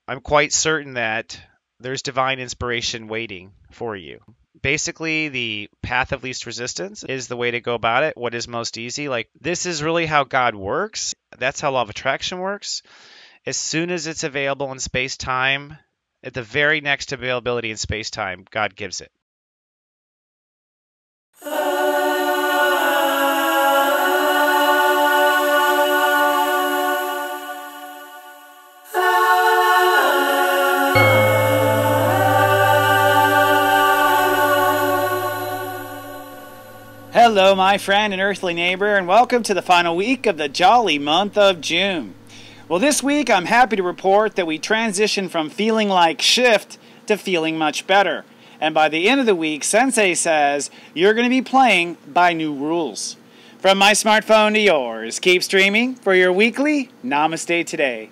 I'm quite certain that there's divine inspiration waiting for you. Basically, the path of least resistance is the way to go about it. What is most easy? Like, this is really how God works. That's how law of attraction works. As soon as it's available in space-time, at the very next availability in space-time, God gives it. Hello, my friend and earthly neighbor, and welcome to the final week of the jolly month of June. Well, this week I'm happy to report that we transitioned from feeling like shift to feeling much better. And by the end of the week, Sensei says you're going to be playing by new rules. From my smartphone to yours, keep streaming for your weekly Namaste Today.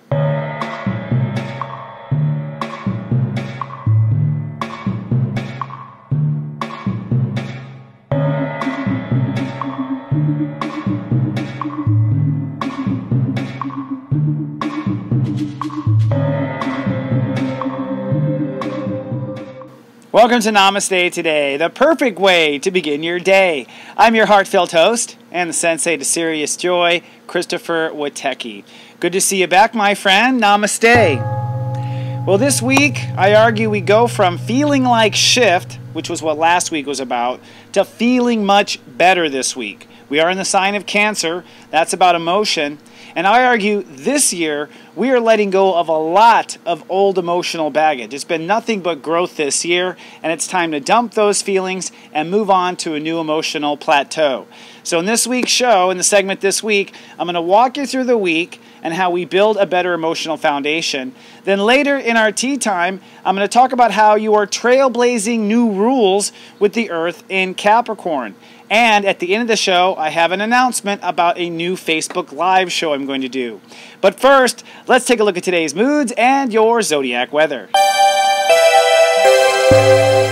Welcome to Namaste Today, the perfect way to begin your day. I'm your heartfelt host and the Sensei to Serious Joy, Christopher Witecki. Good to see you back, my friend. Namaste. Well, this week, I argue we go from feeling like shift, which was what last week was about, to feeling much better this week. We are in the sign of Cancer. That's about emotion. And I argue this year, we are letting go of a lot of old emotional baggage. It's been nothing but growth this year, and it's time to dump those feelings and move on to a new emotional plateau. So in this week's show, in the segment this week, I'm going to walk you through the week and how we build a better emotional foundation. Then later in our tea time, I'm going to talk about how you are trailblazing new rules with the Earth in Capricorn. And at the end of the show, I have an announcement about a new Facebook Live show I'm going to do. But first, let's take a look at today's moods and your zodiac weather.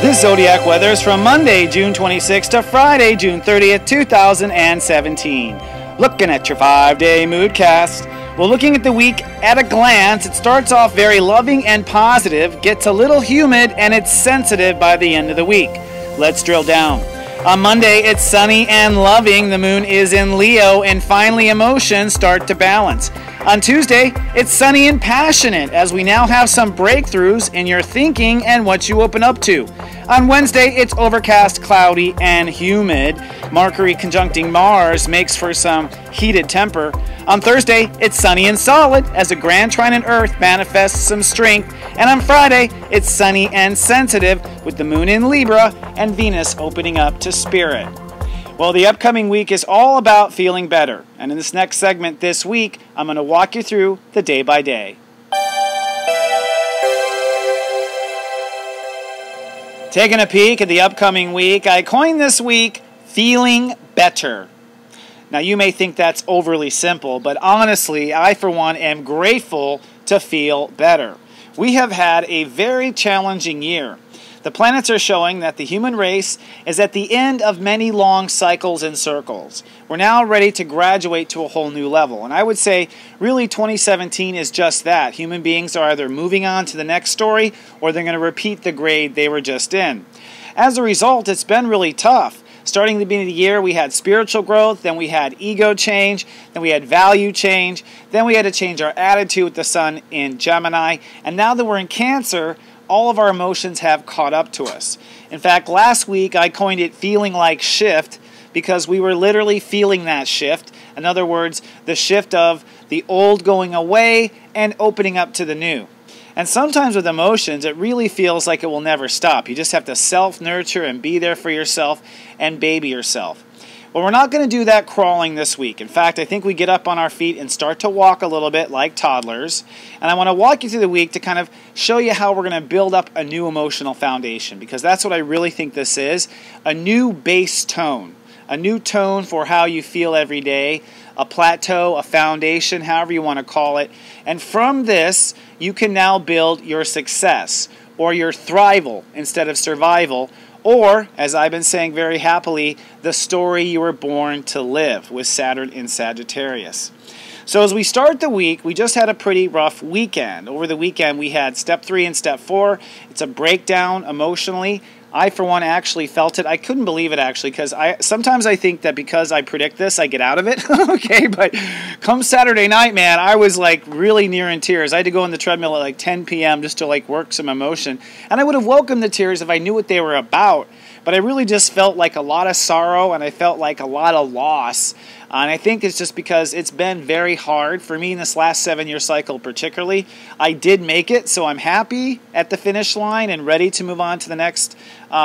This zodiac weather is from Monday, June 26th to Friday, June 30th, 2017. Looking at your 5-day moodcast. Well, looking at the week at a glance, it starts off very loving and positive, gets a little humid, and it's sensitive by the end of the week. Let's drill down. On Monday, it's sunny and loving. The moon is in Leo, and finally emotions start to balance. On Tuesday, it's sunny and passionate, as we now have some breakthroughs in your thinking and what you open up to. On Wednesday, it's overcast, cloudy, and humid. Mercury conjuncting Mars makes for some heated temper. On Thursday, it's sunny and solid, as a grand trine in Earth manifests some strength. And on Friday, it's sunny and sensitive, with the moon in Libra and Venus opening up to Spirit. Well, the upcoming week is all about feeling better. And in this next segment this week, I'm going to walk you through the day by day. Taking a peek at the upcoming week, I coined this week, Feeling Better. Now, you may think that's overly simple, but honestly, I, for one, am grateful to feel better. We have had a very challenging year. The planets are showing that the human race is at the end of many long cycles and circles. We're now ready to graduate to a whole new level. And I would say, really, 2017 is just that. Human beings are either moving on to the next story, or they're going to repeat the grade they were just in. As a result, it's been really tough. Starting at the beginning of the year, we had spiritual growth, then we had ego change, then we had value change, then we had to change our attitude with the sun in Gemini, and now that we're in Cancer, all of our emotions have caught up to us. In fact, last week I coined it feeling like shift because we were literally feeling that shift. In other words, the shift of the old going away and opening up to the new. And sometimes with emotions, it really feels like it will never stop. You just have to self-nurture and be there for yourself and baby yourself. Well, we're not going to do that crawling this week. In fact, I think we get up on our feet and start to walk a little bit like toddlers. And I want to walk you through the week to kind of show you how we're going to build up a new emotional foundation, because that's what I really think this is, a new base tone. A new tone for how you feel every day, a plateau, a foundation, however you want to call it. And from this, you can now build your success, or your thrival instead of survival, or, as I've been saying very happily, the story you were born to live with Saturn in Sagittarius. So as we start the week, we just had a pretty rough weekend. Over the weekend, we had step 3 and step 4. It's a breakdown emotionally. I, for one, actually felt it. I couldn't believe it, actually, because sometimes I think that because I predict this, I get out of it. Okay, but come Saturday night, man, I was like really near in tears. I had to go on the treadmill at like 10 p.m. just to like work some emotion. And I would have welcomed the tears if I knew what they were about. But I really just felt like a lot of sorrow, and I felt like a lot of loss. And I think it's just because it's been very hard for me in this last 7-year cycle particularly. I did make it, so I'm happy at the finish line and ready to move on to the next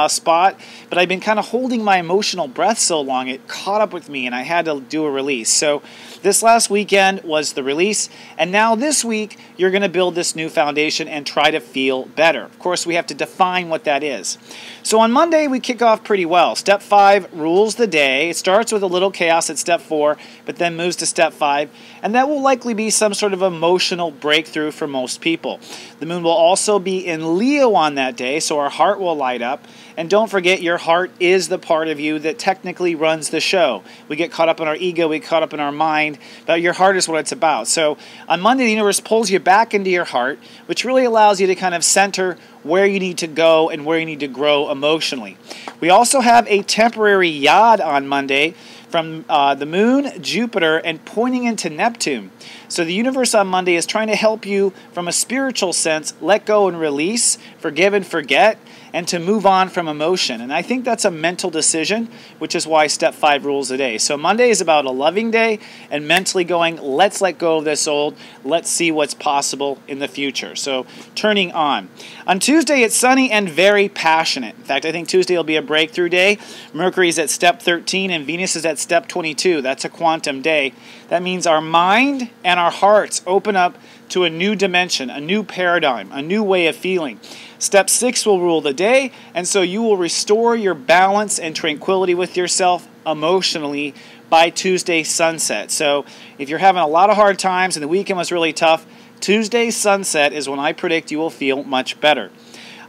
spot. But I've been kind of holding my emotional breath so long, it caught up with me, and I had to do a release. So this last weekend was the release, and now this week you're going to build this new foundation and try to feel better. Of course, we have to define what that is. So on Monday, we kick off pretty well. Step 5 rules the day. It starts with a little chaos at step 4, but then moves to step 5, and that will likely be some sort of emotional breakthrough for most people. The moon will also be in Leo on that day, so our heart will light up. And don't forget, your heart is the part of you that technically runs the show. We get caught up in our ego, we get caught up in our mind, but your heart is what it's about. So on Monday, the universe pulls you back into your heart, which really allows you to kind of center where you need to go and where you need to grow emotionally. We also have a temporary yod on Monday from the moon, Jupiter, and pointing into Neptune. So the universe on Monday is trying to help you from a spiritual sense let go and release, forgive and forget, and to move on from emotion. And I think that's a mental decision, which is why step 5 rules the day. So Monday is about a loving day and mentally going, let's let go of this old, let's see what's possible in the future. So turning on. On Tuesday, it's sunny and very passionate. In fact, I think Tuesday will be a breakthrough day. Mercury's at step 13 and Venus is at step 22. That's a quantum day. That means our mind and our hearts open up to a new dimension, a new paradigm, a new way of feeling. Step 6 will rule the day, and so you will restore your balance and tranquility with yourself emotionally by Tuesday sunset. So if you're having a lot of hard times and the weekend was really tough, Tuesday sunset is when I predict you will feel much better.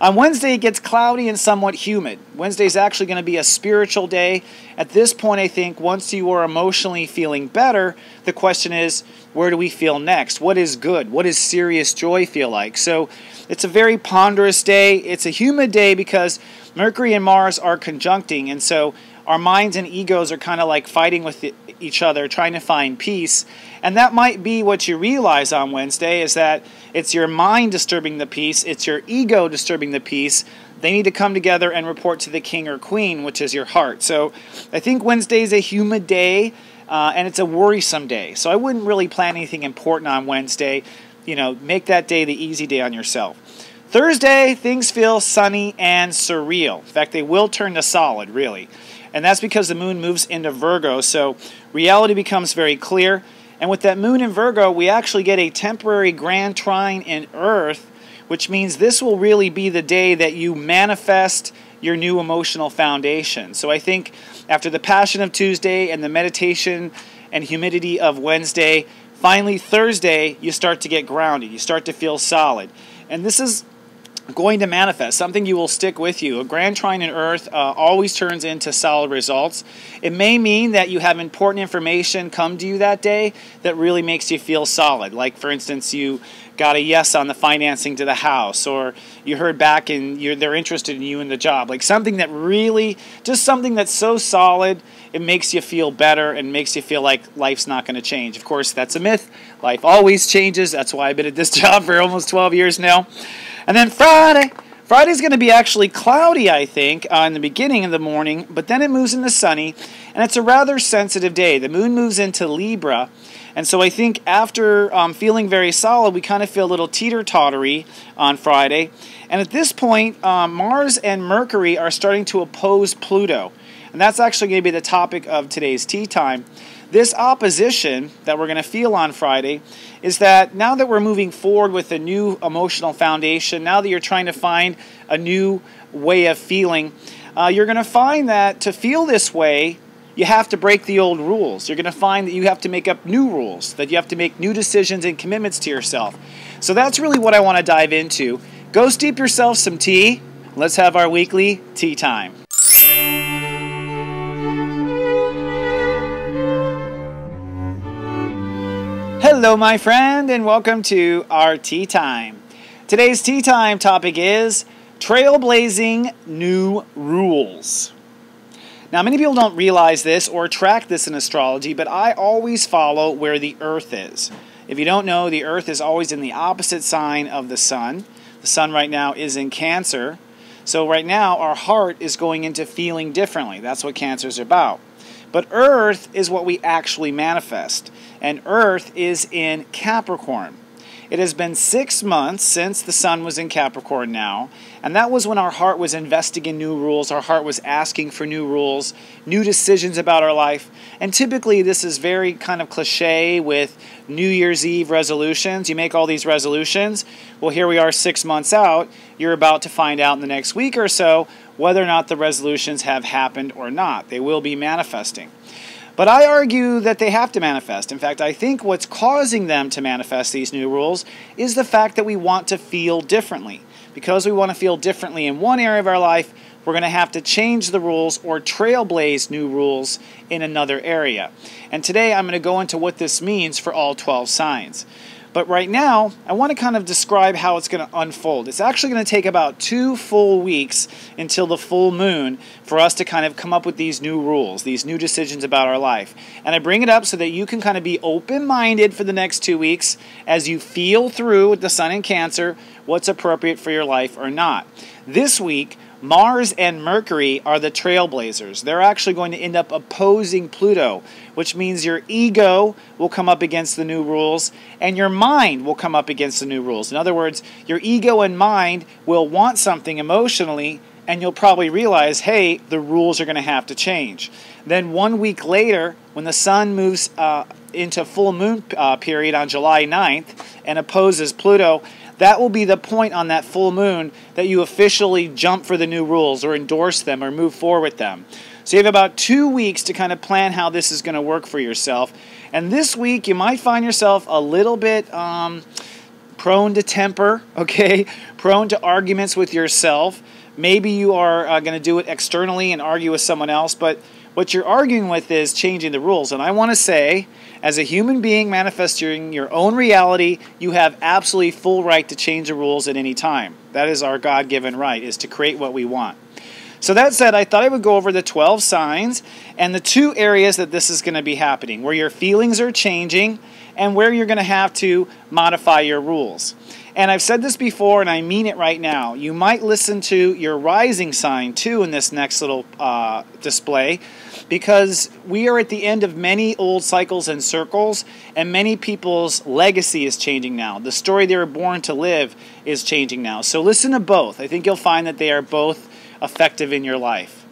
On Wednesday, it gets cloudy and somewhat humid. Wednesday is actually going to be a spiritual day. At this point, I think, once you are emotionally feeling better, the question is, where do we feel next? What is good? What does serious joy feel like? So it's a very ponderous day. It's a humid day because Mercury and Mars are conjuncting, and so our minds and egos are kind of like fighting with each other, trying to find peace. And that might be what you realize on Wednesday, is that it's your mind disturbing the peace, it's your ego disturbing the peace. They need to come together and report to the king or queen, which is your heart. So I think Wednesday is a humid day, and it's a worrisome day. So I wouldn't really plan anything important on Wednesday. You know, make that day the easy day on yourself. Thursday, things feel sunny and surreal. In fact, they will turn to solid, really. And that's because the moon moves into Virgo, so reality becomes very clear. And with that moon in Virgo, we actually get a temporary grand trine in Earth, which means this will really be the day that you manifest your new emotional foundation. So I think after the passion of Tuesday and the meditation and humidity of Wednesday, finally Thursday, you start to get grounded. You start to feel solid. And this is going to manifest, something you will stick with you. A grand trine in Earth always turns into solid results. It may mean that you have important information come to you that day that really makes you feel solid. Like, for instance, you got a yes on the financing to the house, or you heard back and they're interested in you in the job. Like something that really, just something that's so solid, it makes you feel better and makes you feel like life's not going to change. Of course, that's a myth. Life always changes. That's why I've been at this job for almost 12 years now. And then Friday's going to be actually cloudy, I think, in the beginning of the morning, but then it moves into sunny, and it's a rather sensitive day. The moon moves into Libra, and so I think after feeling very solid, we kind of feel a little teeter-tottery on Friday. And at this point, Mars and Mercury are starting to oppose Pluto, and that's actually going to be the topic of today's tea time. This opposition that we're going to feel on Friday is that now that we're moving forward with a new emotional foundation, now that you're trying to find a new way of feeling, you're going to find that to feel this way, you have to break the old rules. You're going to find that you have to make up new rules, that you have to make new decisions and commitments to yourself. So that's really what I want to dive into. Go steep yourself some tea. Let's have our weekly tea time. Hello, my friend, and welcome to our tea time. Today's tea time topic is Trailblazing New Rules. Now, many people don't realize this or track this in astrology, but I always follow where the Earth is. If you don't know, the Earth is always in the opposite sign of the Sun. The Sun right now is in Cancer. So right now, our heart is going into feeling differently. That's what Cancer is about. But Earth is what we actually manifest. And Earth is in Capricorn. It has been 6 months since the Sun was in Capricorn now, and that was when our heart was investing in new rules. Our heart was asking for new rules, new decisions about our life. And typically this is very kind of cliche with New Year's Eve resolutions. You make all these resolutions. Well, here we are 6 months out. You're about to find out in the next week or so whether or not the resolutions have happened or not. They will be manifesting. But I argue that they have to manifest. In fact, I think what's causing them to manifest these new rules is the fact that we want to feel differently. Because we want to feel differently in one area of our life, we're going to have to change the rules or trailblaze new rules in another area. And today I'm going to go into what this means for all 12 signs. But right now, I want to kind of describe how it's going to unfold. It's actually going to take about 2 full weeks until the full moon for us to kind of come up with these new rules, these new decisions about our life. And I bring it up so that you can kind of be open-minded for the next 2 weeks as you feel through with the Sun in Cancer what's appropriate for your life or not. This week, Mars and Mercury are the trailblazers. They're actually going to end up opposing Pluto, which means your ego will come up against the new rules and your mind will come up against the new rules. In other words, your ego and mind will want something emotionally and you'll probably realize, hey, the rules are going to have to change. Then 1 week later, when the Sun moves into full moon period on July 9th and opposes Pluto, that will be the point on that full moon that you officially jump for the new rules or endorse them or move forward with them. So you have about 2 weeks to kind of plan how this is going to work for yourself. And this week you might find yourself a little bit prone to temper, okay? Prone to arguments with yourself. Maybe you are going to do it externally and argue with someone else, but what you're arguing with is changing the rules. And I want to say, as a human being manifesting your own reality, you have absolutely full right to change the rules at any time. That is our God-given right, is to create what we want. So that said, I thought I would go over the 12 signs and the 2 areas that this is going to be happening, where your feelings are changing and where you're going to have to modify your rules. And I've said this before, and I mean it right now. You might listen to your rising sign, too, in this next little display, because we are at the end of many old cycles and circles, and many people's legacy is changing now. The story they were born to live is changing now. So listen to both. I think you'll find that they are both effective in your life.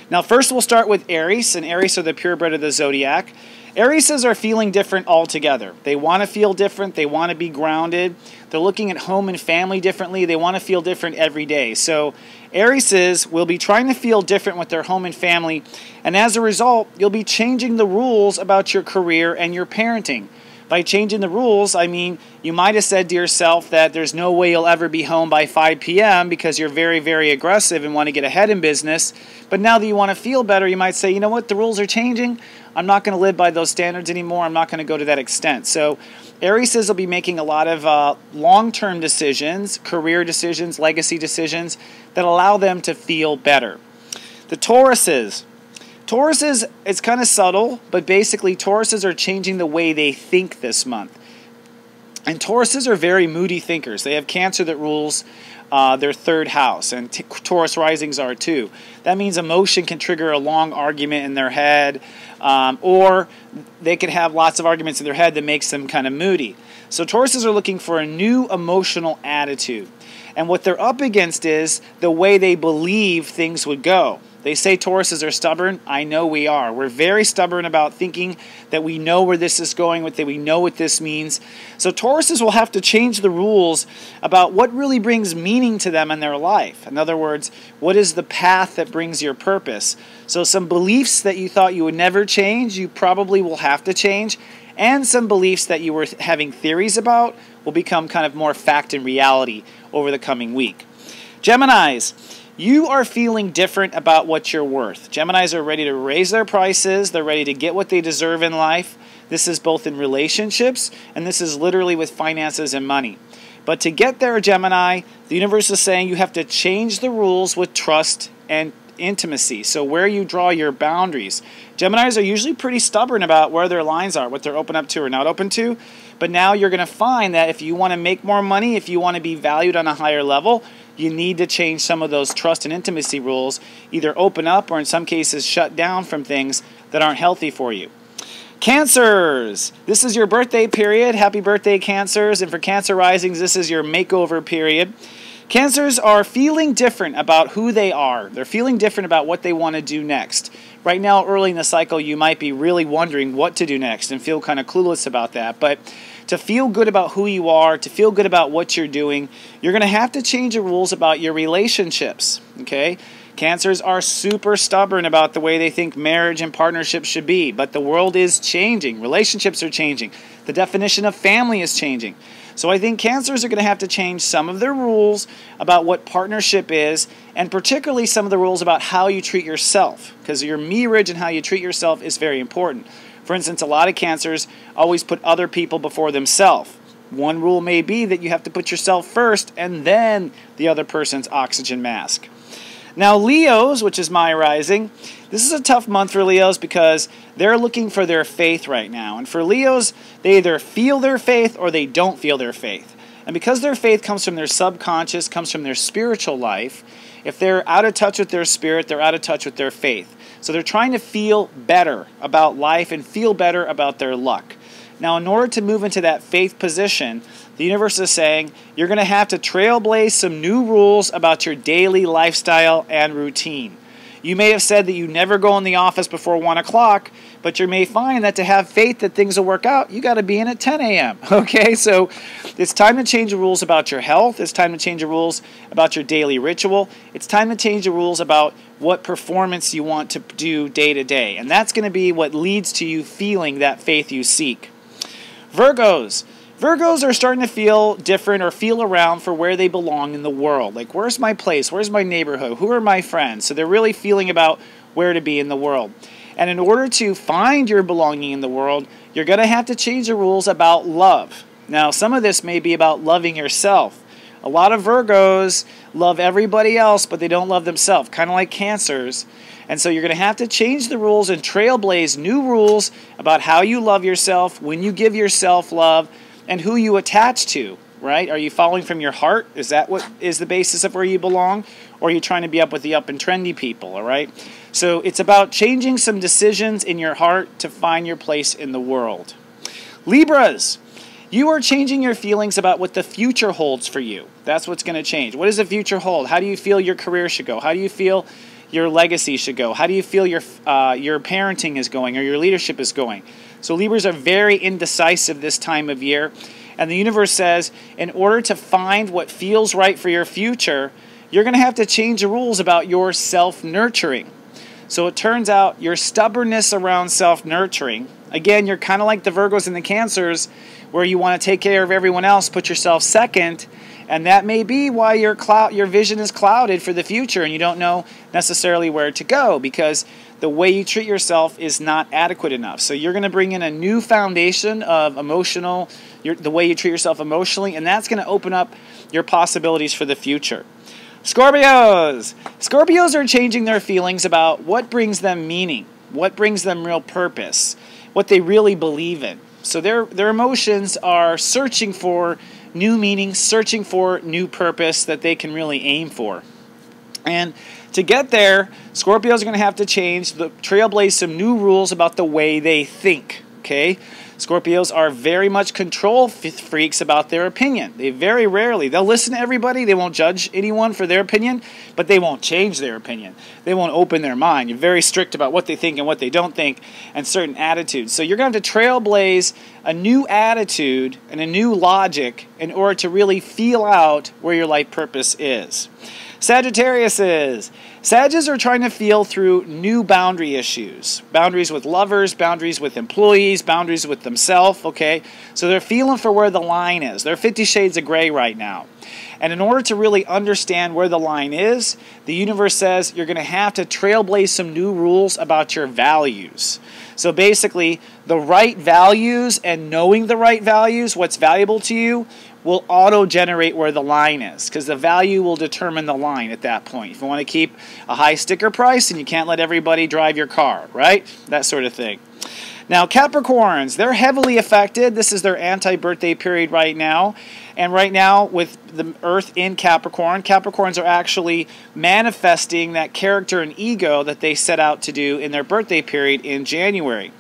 Now, first we'll start with Aries, and Aries are the purebred of the zodiac. Arises are feeling different altogether. They want to feel different. They want to be grounded. They're looking at home and family differently. They want to feel different every day. So Arises will be trying to feel different with their home and family. And as a result, you'll be changing the rules about your career and your parenting. By changing the rules, I mean, you might have said to yourself that there's no way you'll ever be home by 5 p.m. because you're very, very aggressive and want to get ahead in business. But now that you want to feel better, you might say, you know what, the rules are changing. I'm not going to live by those standards anymore. I'm not going to go to that extent. So Aries will be making a lot of long-term decisions, career decisions, legacy decisions that allow them to feel better. The Tauruses, it's kind of subtle, but basically Tauruses are changing the way they think this month. And Tauruses are very moody thinkers. They have Cancer that rules their 3rd house, and Taurus risings are too. That means emotion can trigger a long argument in their head, or they could have lots of arguments in their head that makes them kind of moody. So Tauruses are looking for a new emotional attitude. And what they're up against is the way they believe things would go. They say Tauruses are stubborn. I know we are. We're very stubborn about thinking that we know where this is going, that we know what this means. So Tauruses will have to change the rules about what really brings meaning to them in their life. In other words, what is the path that brings your purpose? So some beliefs that you thought you would never change, you probably will have to change. And some beliefs that you were having theories about will become kind of more fact and reality over the coming week. Geminis, you are feeling different about what you're worth. Geminis are ready to raise their prices. They're ready to get what they deserve in life. This is both in relationships, and this is literally with finances and money. But to get there, Gemini, the universe is saying you have to change the rules with trust and intimacy. So where you draw your boundaries. Geminis are usually pretty stubborn about where their lines are, what they're open up to or not open to. But now you're going to find that if you want to make more money, if you want to be valued on a higher level, you need to change some of those trust and intimacy rules, either open up or in some cases shut down from things that aren't healthy for you. Cancers, this is your birthday period. Happy birthday, Cancers. And for Cancer risings, this is your makeover period. Cancers are feeling different about who they are. They're feeling different about what they want to do next. Right now, early in the cycle, you might be really wondering what to do next and feel kind of clueless about that. But to feel good about who you are, to feel good about what you're doing, you're going to have to change the rules about your relationships, okay? Cancers are super stubborn about the way they think marriage and partnership should be, but the world is changing. Relationships are changing. The definition of family is changing. So I think Cancers are going to have to change some of their rules about what partnership is, and particularly some of the rules about how you treat yourself, because your mirage and how you treat yourself is very important. For instance, a lot of Cancers always put other people before themselves. One rule may be that you have to put yourself first and then the other person's oxygen mask. Now, Leos, which is my rising, this is a tough month for Leos because they're looking for their faith right now. And for Leos, they either feel their faith or they don't feel their faith. And because their faith comes from their subconscious, comes from their spiritual life, if they're out of touch with their spirit, they're out of touch with their faith. So they're trying to feel better about life and feel better about their luck. Now, in order to move into that faith position, the universe is saying you're going to have to trailblaze some new rules about your daily lifestyle and routine. You may have said that you never go in the office before 1 o'clock, but you may find that to have faith that things will work out, you got to be in at 10 a.m. Okay, so it's time to change the rules about your health. It's time to change the rules about your daily ritual. It's time to change the rules about what performance you want to do day to day. And that's going to be what leads to you feeling that faith you seek. Virgos. Virgos are starting to feel different or feel around for where they belong in the world. Like, where's my place? Where's my neighborhood? Who are my friends? So they're really feeling about where to be in the world. And in order to find your belonging in the world, you're going to have to change the rules about love. Now, some of this may be about loving yourself. A lot of Virgos love everybody else, but they don't love themselves, kind of like Cancers. And so you're going to have to change the rules and trailblaze new rules about how you love yourself, when you give yourself love, and who you attach to, right? Are you following from your heart? Is that what is the basis of where you belong? Or are you trying to be up with the up and trendy people, all right? So it's about changing some decisions in your heart to find your place in the world. Libras, you are changing your feelings about what the future holds for you. That's what's going to change. What does the future hold? How do you feel your career should go? How do you feel your legacy should go? How do you feel your parenting is going or your leadership is going? So Libras are very indecisive this time of year. And the universe says, in order to find what feels right for your future, you're going to have to change the rules about your self-nurturing. So it turns out your stubbornness around self-nurturing, again, you're kind of like the Virgos and the Cancers, where you want to take care of everyone else, put yourself second, and that may be why your vision is clouded for the future and you don't know necessarily where to go because the way you treat yourself is not adequate enough. So you're going to bring in a new foundation of the way you treat yourself emotionally, and that's going to open up your possibilities for the future. Scorpios! Scorpios are changing their feelings about what brings them meaning, what brings them real purpose, what they really believe in. So their emotions are searching for new meaning, searching for new purpose that they can really aim for. And to get there, Scorpios are going to have to trailblaze some new rules about the way they think, okay? Scorpios are very much control freaks about their opinion. They'll listen to everybody, they won't judge anyone for their opinion, but they won't change their opinion. They won't open their mind. You're very strict about what they think and what they don't think and certain attitudes. So you're going to have to trailblaze a new attitude and a new logic in order to really feel out where your life purpose is. Sagittariuses. Sagittarius are trying to feel through new boundary issues. Boundaries with lovers, boundaries with employees, boundaries with themselves, okay? So they're feeling for where the line is. They're 50 shades of gray right now. And in order to really understand where the line is, the universe says you're going to have to trailblaze some new rules about your values. So basically, the right values and knowing the right values, what's valuable to you, will auto-generate where the line is, because the value will determine the line at that point. If you want to keep a high sticker price, and you can't let everybody drive your car, right? That sort of thing. Now, Capricorns, they're heavily affected. This is their anti-birthday period right now. And right now, with the Earth in Capricorn, Capricorns are actually manifesting that character and ego that they set out to do in their birthday period in January.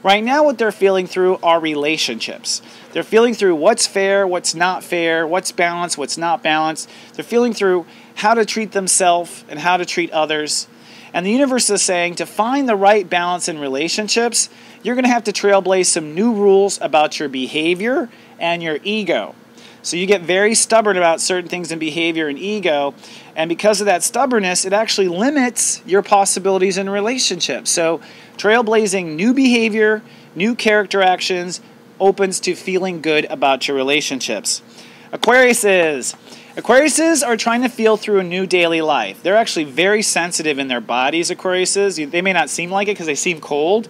Right now, what they're feeling through are relationships. They're feeling through what's fair, what's not fair, what's balanced, what's not balanced. They're feeling through how to treat themselves and how to treat others. And the universe is saying to find the right balance in relationships, you're going to have to trailblaze some new rules about your behavior and your ego. So you get very stubborn about certain things in behavior and ego, and because of that stubbornness, it actually limits your possibilities in relationships. So trailblazing new behavior, new character actions, opens to feeling good about your relationships. Aquariuses. Aquariuses are trying to feel through a new daily life. They're actually very sensitive in their bodies, Aquariuses. They may not seem like it because they seem cold,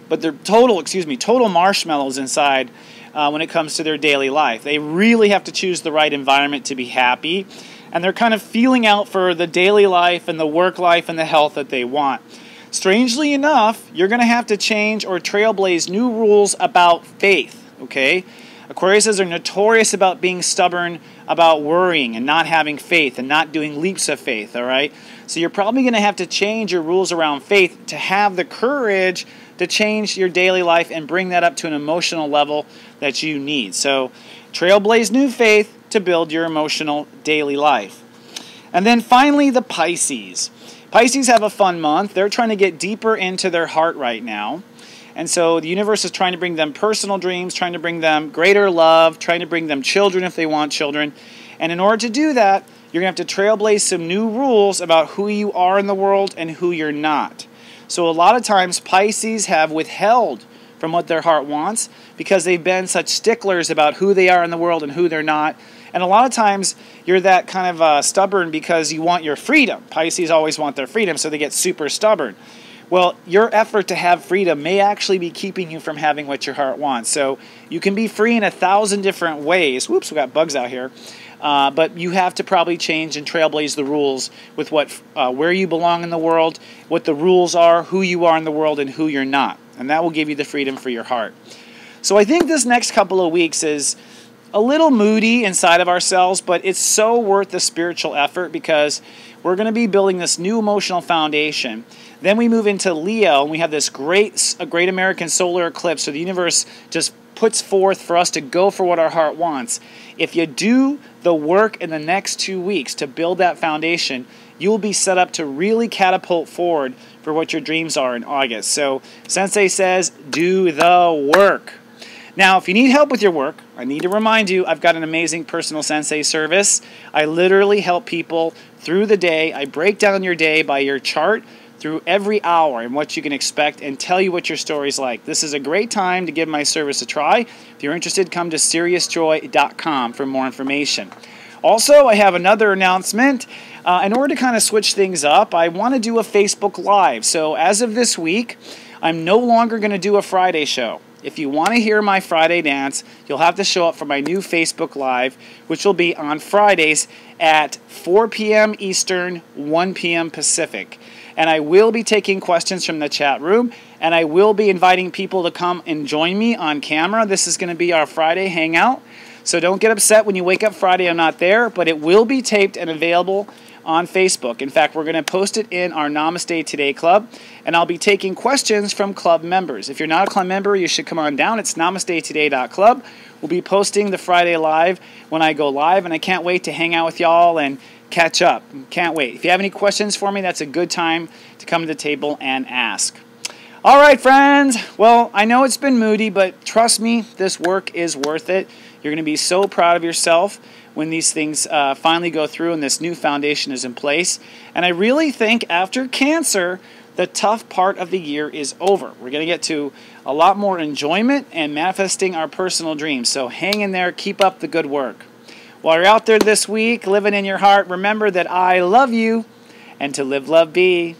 but they're total marshmallows inside when it comes to their daily life. They really have to choose the right environment to be happy, and they're kind of feeling out for the daily life and the work life and the health that they want. Strangely enough, you're going to have to change or trailblaze new rules about faith, okay? Aquariuses are notorious about being stubborn, about worrying and not having faith and not doing leaps of faith, all right? So you're probably going to have to change your rules around faith to have the courage to change your daily life and bring that up to an emotional level that you need. So trailblaze new faith to build your emotional daily life. And then finally, the Pisces. Pisces have a fun month. They're trying to get deeper into their heart right now. And so the universe is trying to bring them personal dreams, trying to bring them greater love, trying to bring them children if they want children. And in order to do that, you're going to have to trailblaze some new rules about who you are in the world and who you're not. So a lot of times Pisces have withheld from what their heart wants because they've been such sticklers about who they are in the world and who they're not. And a lot of times you're that kind of stubborn because you want your freedom. Pisces always want their freedom, so they get super stubborn. Well, your effort to have freedom may actually be keeping you from having what your heart wants. So you can be free in 1,000 different ways. Whoops, we got bugs out here. But you have to probably change and trailblaze the rules with where you belong in the world, what the rules are, who you are in the world, and who you're not. And that will give you the freedom for your heart. So I think this next couple of weeks is a little moody inside of ourselves, but it's so worth the spiritual effort because we're going to be building this new emotional foundation. Then we move into Leo, and we have this great American solar eclipse. So the universe just puts forth for us to go for what our heart wants. If you do the work in the next 2 weeks to build that foundation, you will be set up to really catapult forward for what your dreams are in August. So Sensei says, do the work. Now, if you need help with your work, I need to remind you, I've got an amazing personal Sensei service. I literally help people through the day. I break down your day by your chart through every hour and what you can expect and tell you what your story's like. This is a great time to give my service a try. If you're interested, come to SeriousJoy.com for more information. Also, I have another announcement. In order to kind of switch things up, I want to do a Facebook Live. So as of this week, I'm no longer going to do a Friday show. If you want to hear my Friday dance, you'll have to show up for my new Facebook Live, which will be on Fridays at 4 p.m. Eastern, 1 p.m. Pacific. And I will be taking questions from the chat room, and I will be inviting people to come and join me on camera. This is going to be our Friday hangout. So don't get upset when you wake up Friday I'm not there, but it will be taped and available on Facebook. In fact, we're going to post it in our Namaste Today Club, and I'll be taking questions from club members. If you're not a club member, you should come on down. It's namastetoday.club. We'll be posting the Friday Live when I go live, and I can't wait to hang out with y'all and catch up. Can't wait. If you have any questions for me, that's a good time to come to the table and ask. All right, friends. Well, I know it's been moody, but trust me, this work is worth it. You're going to be so proud of yourself when these things finally go through and this new foundation is in place. And I really think after Cancer, the tough part of the year is over. We're going to get to a lot more enjoyment and manifesting our personal dreams. So hang in there, keep up the good work. While you're out there this week, living in your heart, remember that I love you, and to live, love, be.